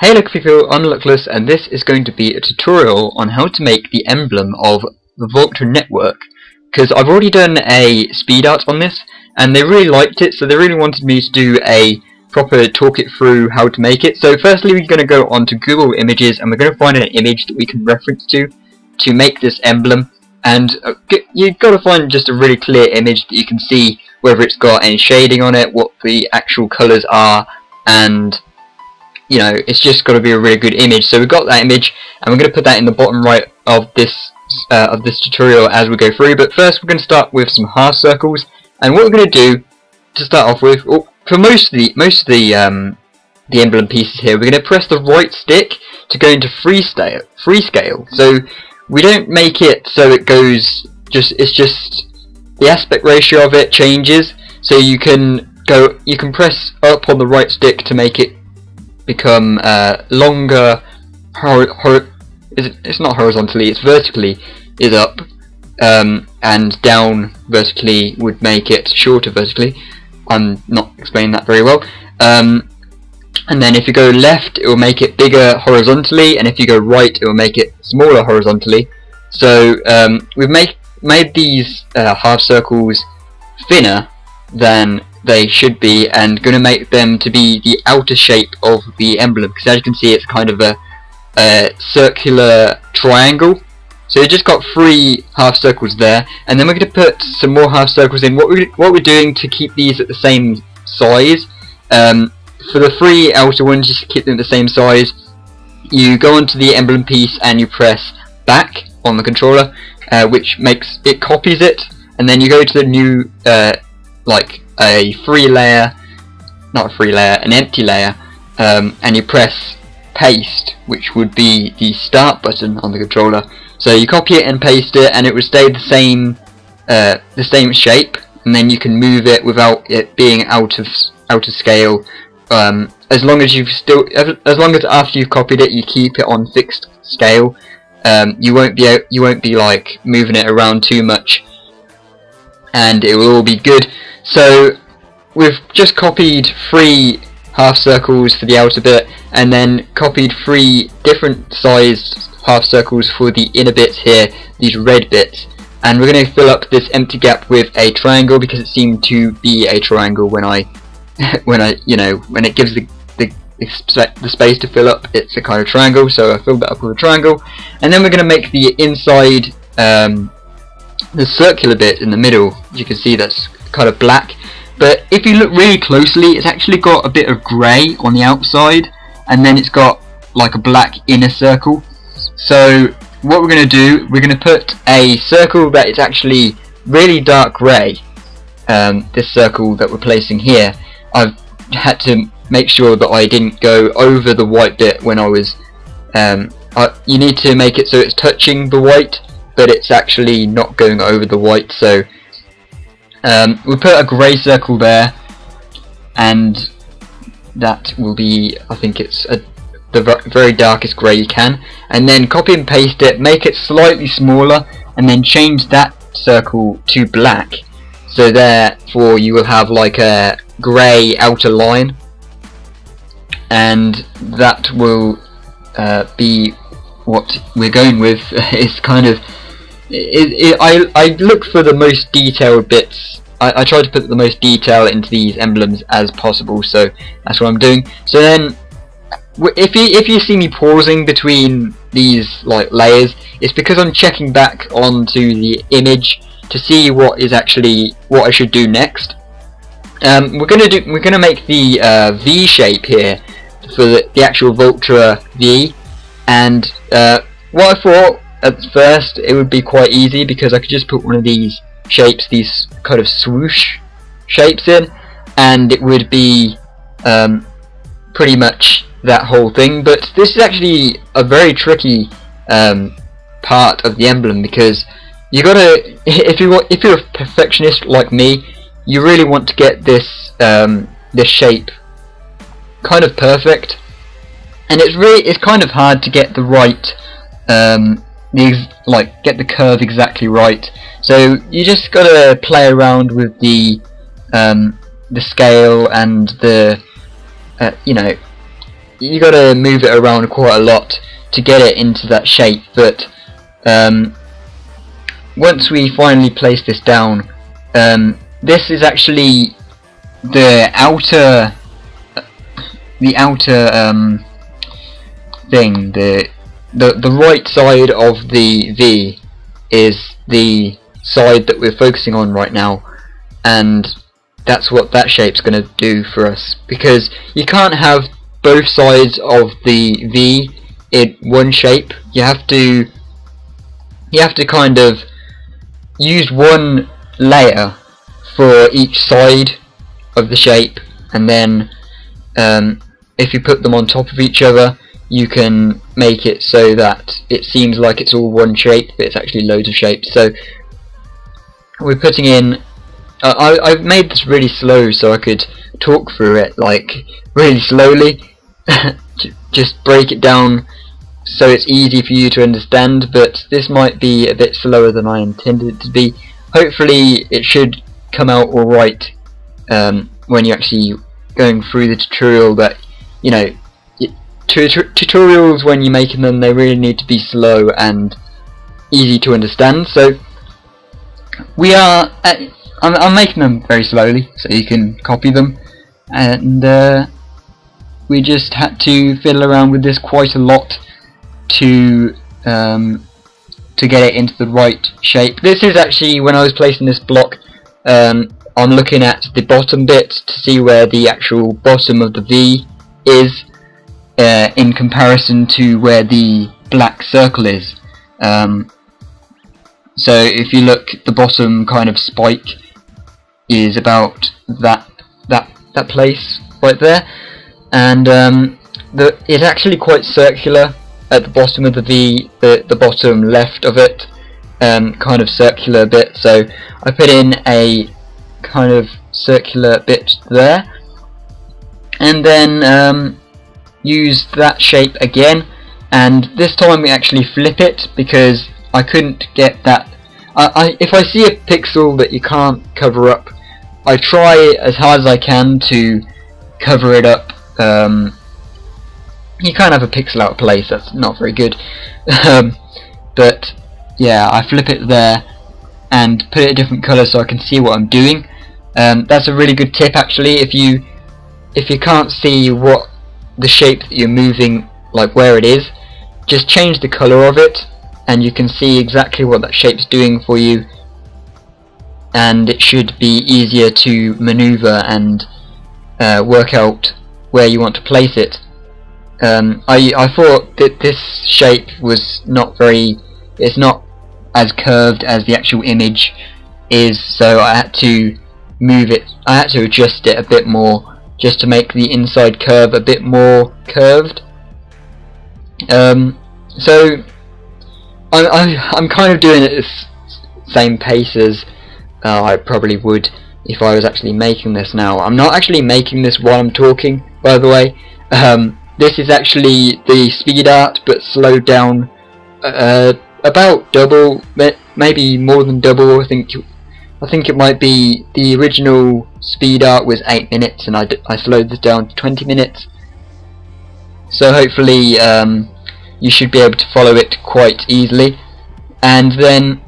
Hey look people, I'm Luckless, and this is going to be a tutorial on how to make the emblem of the Vultra network, because I've already done a speed art on this and they really liked it, so they really wanted me to do a proper talk it through how to make it. So firstly we're going to go onto Google Images and we're going to find an image that we can reference to make this emblem, and you've got to find just a really clear image that you can see whether it's got any shading on it, what the actual colours are, and you know, it's just got to be a really good image. So we've got that image, and we're going to put that in the bottom right of this tutorial as we go through. But first, we're going to start with some half circles, and what we're going to do to start off with, for most of the emblem pieces here, we're going to press the right stick to go into freescale. So we don't make it so it goes it's just the aspect ratio of it changes. So you can press up on the right stick to make it become longer. It's not horizontally, it's vertically is up, and down vertically would make it shorter vertically. I'm not explaining that very well. And then if you go left, it will make it bigger horizontally, and if you go right, it will make it smaller horizontally. So we've made these half circles thinner than they should be, and going to make them to be the outer shape of the emblem, because as you can see it's kind of a circular triangle. So you just got 3 half circles there, and then we're going to put some more half circles in. What we're doing to keep these at the same size, for the 3 outer ones, just keep them the same size, you go onto the emblem piece and you press back on the controller, which makes it copies it, and then you go to the new like a free layer, not a free layer, an empty layer, and you press paste, which would be the start button on the controller. So you copy it and paste it, and it would stay the same shape, and then you can move it without it being out of scale. As long as after you've copied it, you keep it on fixed scale. You won't be like moving it around too much, and it will all be good. So we've just copied 3 half circles for the outer bit, and then copied 3 different sized half circles for the inner bits here, these red bits, and we're going to fill up this empty gap with a triangle, because it seemed to be a triangle when it gives the space to fill up, it's a kind of triangle. So I filled that up with a triangle, and then we're going to make the inside, the circular bit in the middle. You can see that's kind of black, but if you look really closely, it's actually got a bit of grey on the outside, and then it's got like a black inner circle. So what we're going to do, we're going to put a circle that is actually really dark grey. This circle that we're placing here, I've had to make sure that I didn't go over the white bit when I was you need to make it so it's touching the white, but it's actually not going over the white. So we put a grey circle there, and that will be, I think it's the very darkest grey you can, and then copy and paste it, make it slightly smaller, and then change that circle to black. So therefore you will have like a grey outer line, and that will be what we're going with. It's kind of I look for the most detailed bits. I try to put the most detail into these emblems as possible, so that's what I'm doing. So then if you see me pausing between these like layers, it's because I'm checking back onto the image to see what I should do next. We're gonna make the V shape here for the actual Vultra V, and what I thought at first, it would be quite easy, because I could just put one of these shapes, these kind of swoosh shapes in, and it would be pretty much that whole thing. But this is actually a very tricky part of the emblem, because you gotta, if you're a perfectionist like me, you really want to get this this shape kind of perfect, and it's kind of hard to get the right get the curve exactly right. So you just gotta play around with the scale and the you know, you gotta move it around quite a lot to get it into that shape. But once we finally place this down, this is actually the outer thing. The right side of the V is the side that we're focusing on right now, and that's what that shape's going to do for us, because you can't have both sides of the V in one shape. You have to kind of use one layer for each side of the shape, and then if you put them on top of each other, you can make it so that it seems like it's all one shape, but it's actually loads of shapes. So we're putting in, I've made this really slow so I could talk through it like really slowly, just break it down so it's easy for you to understand, but this might be a bit slower than I intended it to be. Hopefully it should come out alright when you're actually going through the tutorial. But you know, tutorials, when you're making them, they really need to be slow and easy to understand. So we are I'm making them very slowly so you can copy them, and we just had to fiddle around with this quite a lot to get it into the right shape. This is actually, when I was placing this block, I'm looking at the bottom bit to see where the actual bottom of the V is in comparison to where the black circle is. So if you look, the bottom kind of spike is about that place right there, and it's actually quite circular at the bottom of the V, the bottom left of it, kind of circular bit. So I put in a kind of circular bit there, and then use that shape again, and this time we actually flip it because I couldn't get that. If I see a pixel that you can't cover up, I try as hard as I can to cover it up. You can't have a pixel out of place, that's not very good. But yeah, I flip it there and put it a different colour so I can see what I'm doing. That's a really good tip actually. If you can't see what the shape that you're moving, like where it is, just change the colour of it and you can see exactly what that shape's doing for you, and it should be easier to maneuver and work out where you want to place it. I thought that this shape was it's not as curved as the actual image is, so I had to move it, I had to adjust it a bit more just to make the inside curve a bit more curved. So I'm kind of doing it at the same pace as I probably would if I was actually making this now. I'm not actually making this while I'm talking, by the way. This is actually the speed art, but slowed down about double, maybe more than double. I think it might be, the original speed art was 8 minutes and I slowed this down to 20 minutes. So hopefully you should be able to follow it quite easily. And then,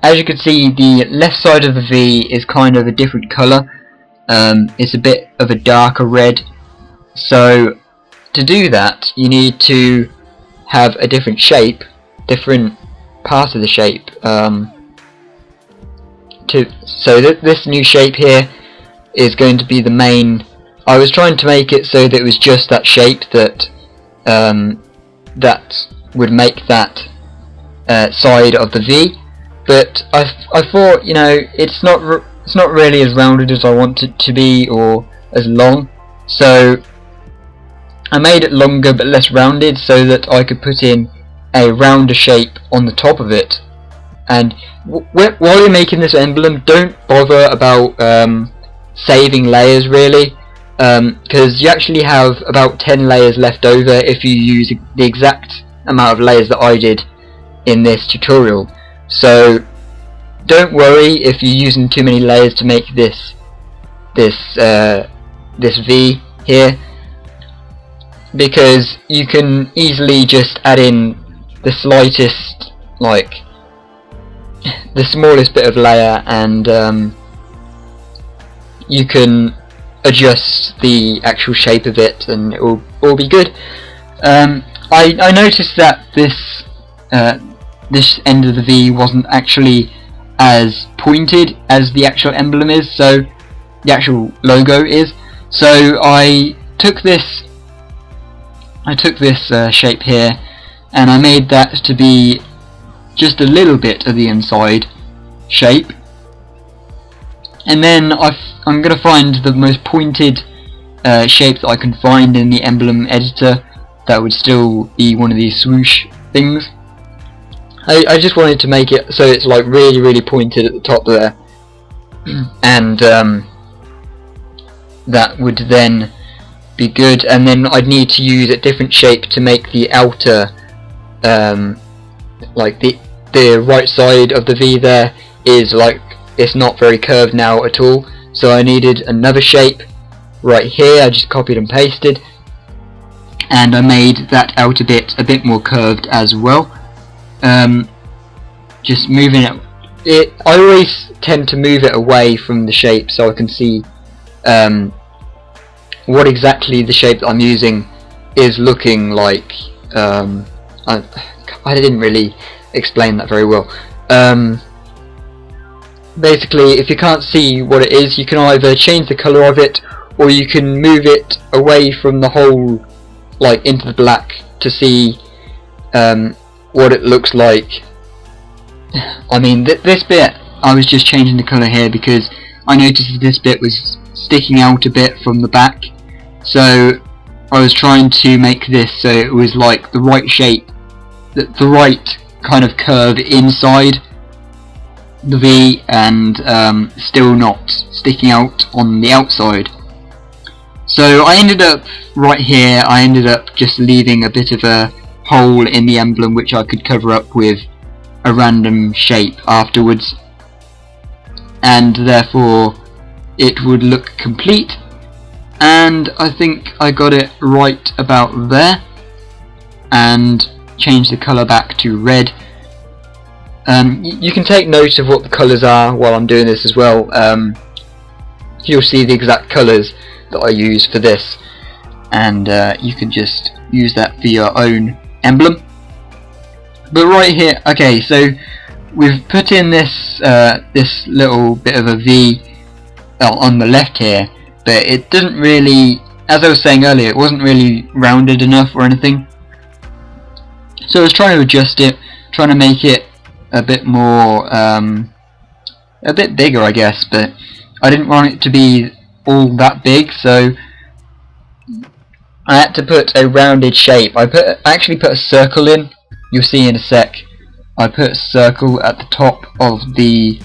as you can see, the left side of the V is kind of a different colour. It's a bit of a darker red. So to do that, you need to have a different shape, different part of the shape. So this new shape here is going to be the main. I was trying to make it so that it was just that shape that that would make that side of the V. But I thought, you know, it's not really as rounded as I want it to be, or as long. So I made it longer but less rounded so that I could put in a rounder shape on the top of it. And while you're making this emblem, don't bother about saving layers really, because you actually have about 10 layers left over if you use the exact amount of layers that I did in this tutorial. So don't worry if you're using too many layers to make this V here. because you can easily just add in the slightest, like the smallest bit of layer, and you can adjust the actual shape of it and it will all be good. I noticed that this this end of the V wasn't actually as pointed as the actual emblem is, so the actual logo is. So I took this shape here and I made that to be just a little bit of the inside shape, and then I'm going to find the most pointed shape that I can find in the emblem editor that would still be one of these swoosh things. I just wanted to make it so it's like really pointed at the top there, and that would then be good. And then I'd need to use a different shape to make the outer, like the right side of the V there is like, it's not very curved now at all, so I needed another shape right here. I just copied and pasted, and I made that outer bit a bit more curved as well. Just moving it, I always tend to move it away from the shape so I can see what exactly the shape that I'm using is looking like. I didn't really explain that very well. Basically, if you can't see what it is, you can either change the colour of it, or you can move it away from the whole, like into the black, to see what it looks like. I mean, this bit, I was just changing the colour here because I noticed that this bit was sticking out a bit from the back, so I was trying to make this so it was like the right shape, the right kind of curve inside the V, and still not sticking out on the outside. So I ended up right here, I ended up just leaving a bit of a hole in the emblem which I could cover up with a random shape afterwards, and therefore it would look complete. And I think I got it right about there, and change the colour back to red. You can take note of what the colours are while I'm doing this as well. You'll see the exact colours that I use for this, and you can just use that for your own emblem. But right here, okay, so we've put in this this little bit of a V on the left here, but it doesn't really, as I was saying earlier, it wasn't really rounded enough or anything. So I was trying to adjust it, trying to make it a bit more, a bit bigger, I guess, but I didn't want it to be all that big, so I had to put a rounded shape. I actually put a circle in. You'll see in a sec. I put a circle at the top of the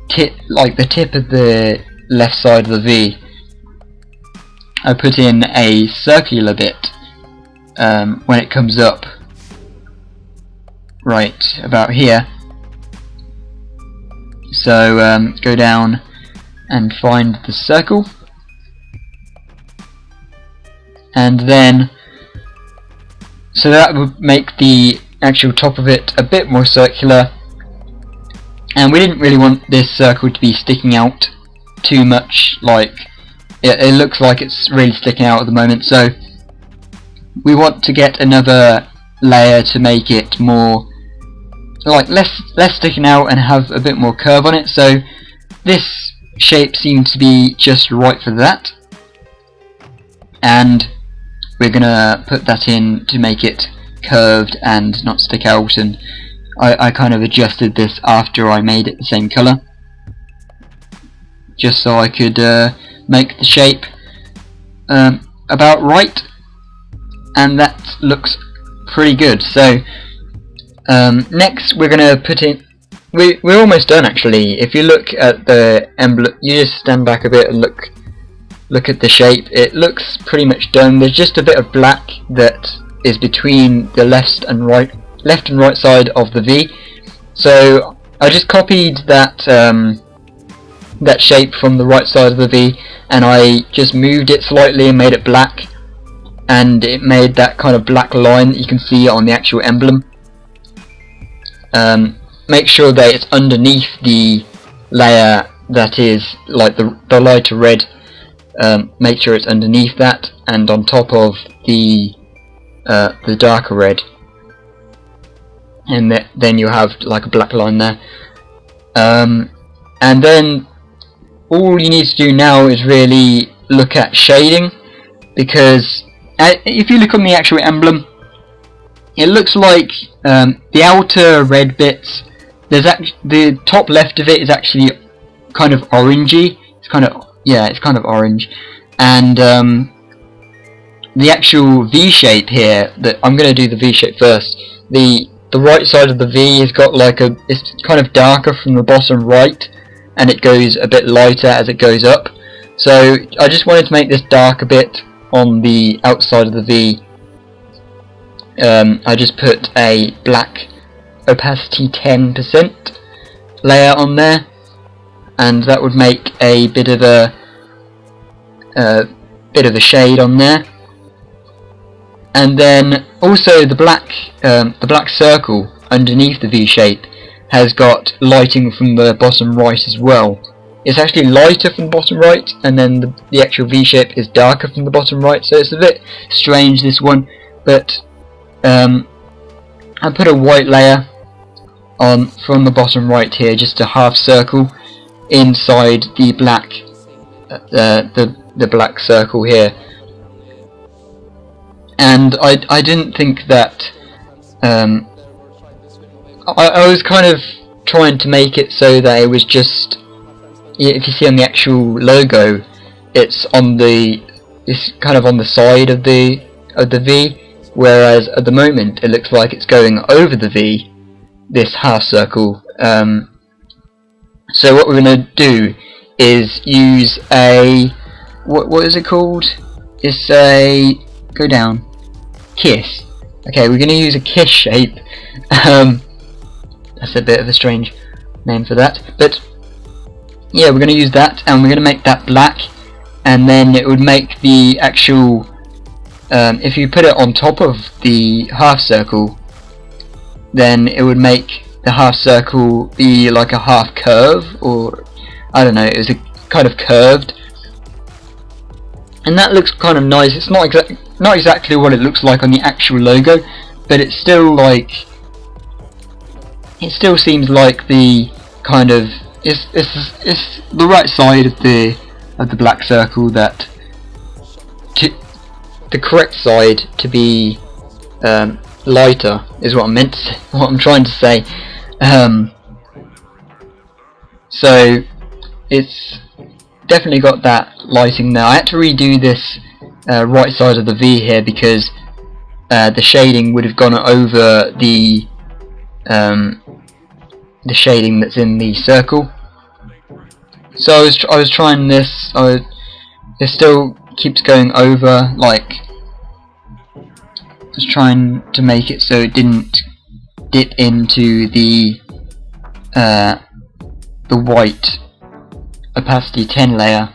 tip, like the tip of the left side of the V. I put in a circular bit when it comes up, right about here. So go down and find the circle, and then so that would make the actual top of it a bit more circular, and we didn't really want this circle to be sticking out too much, like it looks like it's really sticking out at the moment, so we want to get another layer to make it more like less sticking out and have a bit more curve on it. So this shape seems to be just right for that, and we're gonna put that in to make it curved and not stick out. And I kind of adjusted this after I made it the same colour, just so I could make the shape about right, and that looks pretty good. So next we're gonna put in, we're almost done actually. If you look at the emblem, you just stand back a bit and look at the shape. It looks pretty much done. There's just a bit of black that is between the left and right side of the V. So I just copied that that shape from the right side of the V, and I just moved it slightly and made it black, and it made that kind of black line that you can see on the actual emblem. Make sure that it's underneath the layer that is like the lighter red. Make sure it's underneath that and on top of the darker red, and then you have like a black line there. And then all you need to do now is really look at shading, because if you look on the actual emblem, it looks like the outer red bits, the top left of it is actually kind of orangey. It's kind of orange, and the actual V shape here, that I'm going to do the V shape first. The right side of the V has got like it's kind of darker from the bottom right, and it goes a bit lighter as it goes up. So I just wanted to make this dark a bit on the outside of the V. I just put a black opacity 10% layer on there, and that would make a bit of a shade on there. And then also the black circle underneath the V shape has got lighting from the bottom right as well. It's actually lighter from the bottom right, and then the actual V shape is darker from the bottom right, so it's a bit strange, this one. But I put a white layer on from the bottom right here, just a half circle inside the black the black circle here. And I didn't think that I was kind of trying to make it so that it was just, if you see on the actual logo, it's kind of on the side of the V, whereas at the moment it looks like it's going over the V, this half circle. So what we're going to do is use a what is it called? It's a go down. Kiss. Okay, we're going to use a kiss shape. That's a bit of a strange name for that, but yeah, we're going to use that, and we're going to make that black, and then it would make the actual, if you put it on top of the half circle, then it would make the half circle be like a half curve, or I don't know, it was a kind of curved, and that looks kind of nice. It's not exactly what it looks like on the actual logo, but it's still like, it still seems like the kind of, it's the right side of the black circle, that the correct side to be lighter is what I'm trying to say. So it's definitely got that lighting there. I had to redo this right side of the V here, because the shading would have gone over the shading that's in the circle. So I was trying this. It still keeps going over. Like, I was trying to make it so it didn't dip into the white opacity 10 layer.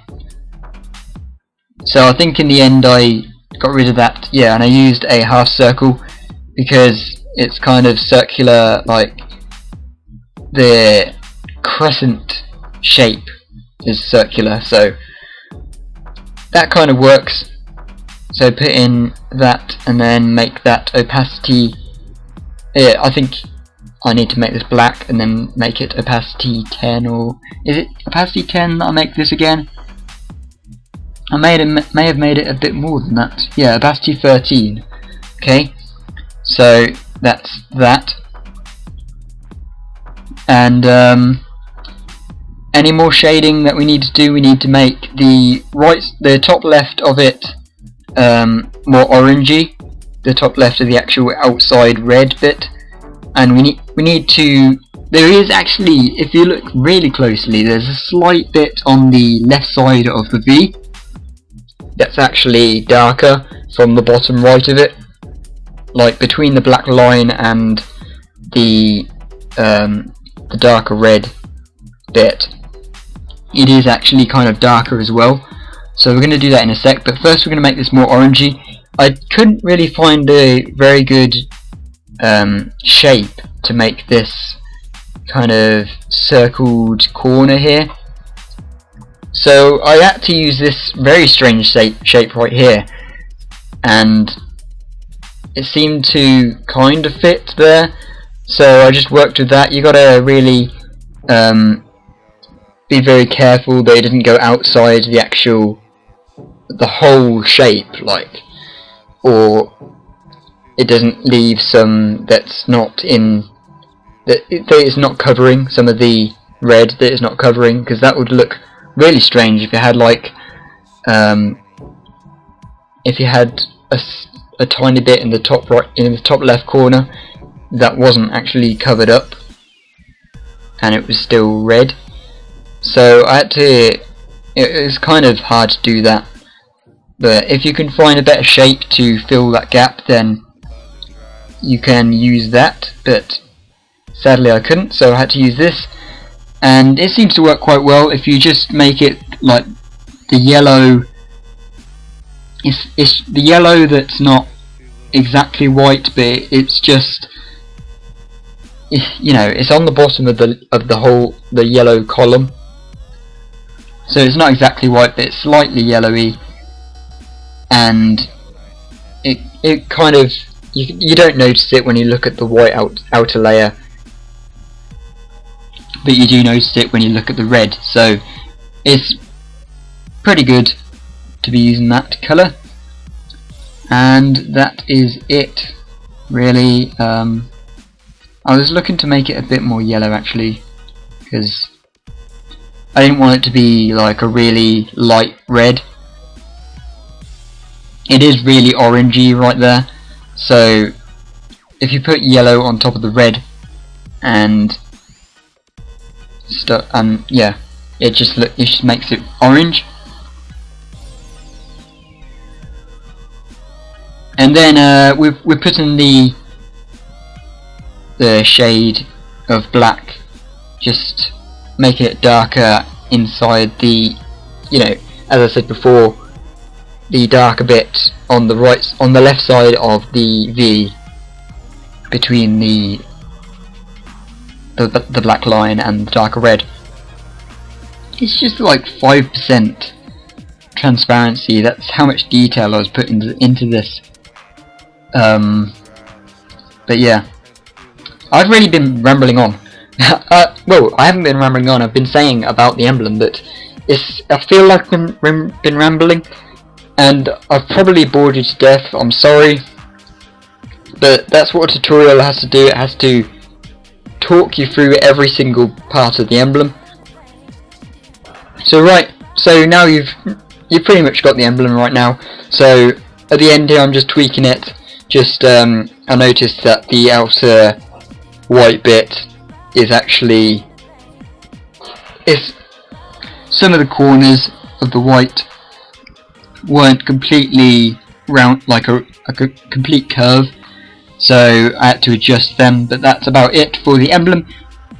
So I think in the end I got rid of that. Yeah, and I used a half circle because it's kind of circular, like the crescent shape is circular, so that kind of works. So put in that and then make that opacity, I think I need to make this black and then make it opacity 10, or is it opacity 10 that I make this again? I may have made it a bit more than that. Yeah, opacity 13. Okay, so that's that. And any more shading that we need to do, we need to make the top left of it more orangey, the top left of the actual outside red bit, and we need to, there is actually, if you look really closely, there's a slight bit on the left side of the V that's actually darker from the bottom right of it, like between the black line and the darker red bit. It is actually kind of darker as well, so we're going to do that in a sec, but first we're going to make this more orangey, I couldn't really find a very good shape to make this kind of circled corner here, so I had to use this very strange shape right here, and it seemed to kind of fit there, so I just worked with that. You gotta really be very careful that it didn't go outside the whole shape, like, or it doesn't leave some that's not in, that is not covering, some of the red that is not covering, because that would look really strange if you had like if you had a tiny bit in the top right, in the top left corner that wasn't actually covered up and it was still red. So I had to, it was kind of hard to do that, but if you can find a better shape to fill that gap, then you can use that, but sadly I couldn't, so I had to use this, and it seems to work quite well. If you just make it like the yellow, it's the yellow that's not exactly white, but it's just, you know, it's on the bottom of the yellow column, so it's not exactly white, but it's slightly yellowy, and it kind of, you don't notice it when you look at the white outer layer, but you do notice it when you look at the red. So it's pretty good to be using that colour, and that is it really. I was looking to make it a bit more yellow actually, because I didn't want it to be like a really light red. It is really orangey right there, so if you put yellow on top of the red and stuff, yeah, it just makes it orange. And then we're putting the shade of black, just make it darker inside the, you know, as I said before, the darker bit on the left side of the V between the black line and the darker red. It's just like 5% transparency. That's how much detail I was putting into this. But yeah, I've really been rambling on. Well, I haven't been rambling on. I've been saying about the emblem, but I feel like I've been rambling, and I've probably bored you to death. I'm sorry, but that's what a tutorial has to do. It has to talk you through every single part of the emblem. So right, so now you've pretty much got the emblem right now. So at the end here, I'm just tweaking it. Just I noticed that the outer white bit is actually, some of the corners of the white weren't completely round, like a complete curve, so I had to adjust them. But that's about it for the emblem.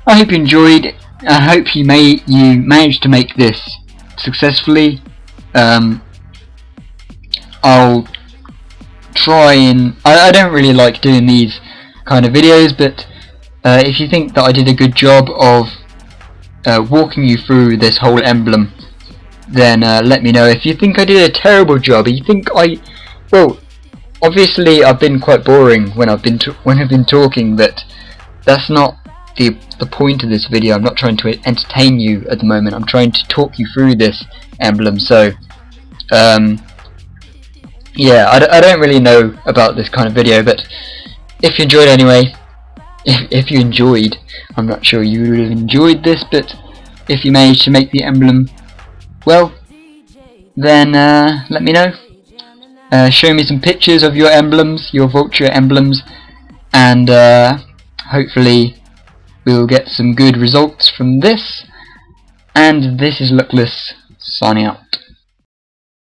I hope you enjoyed. I hope you managed to make this successfully. I'll try and I don't really like doing these kind of videos, but if you think that I did a good job of walking you through this whole emblem, then let me know. If you think I did a terrible job, you think well, obviously I've been quite boring when I've been talking, but that's not the point of this video. I'm not trying to entertain you at the moment. I'm trying to talk you through this emblem. So yeah, I don't really know about this kind of video, but if you enjoyed anyway, if you enjoyed, I'm not sure you would have enjoyed this, but if you managed to make the emblem, well, then let me know. Show me some pictures of your emblems, your Vultra emblems, and hopefully we'll get some good results from this. And this is Luckless, signing out.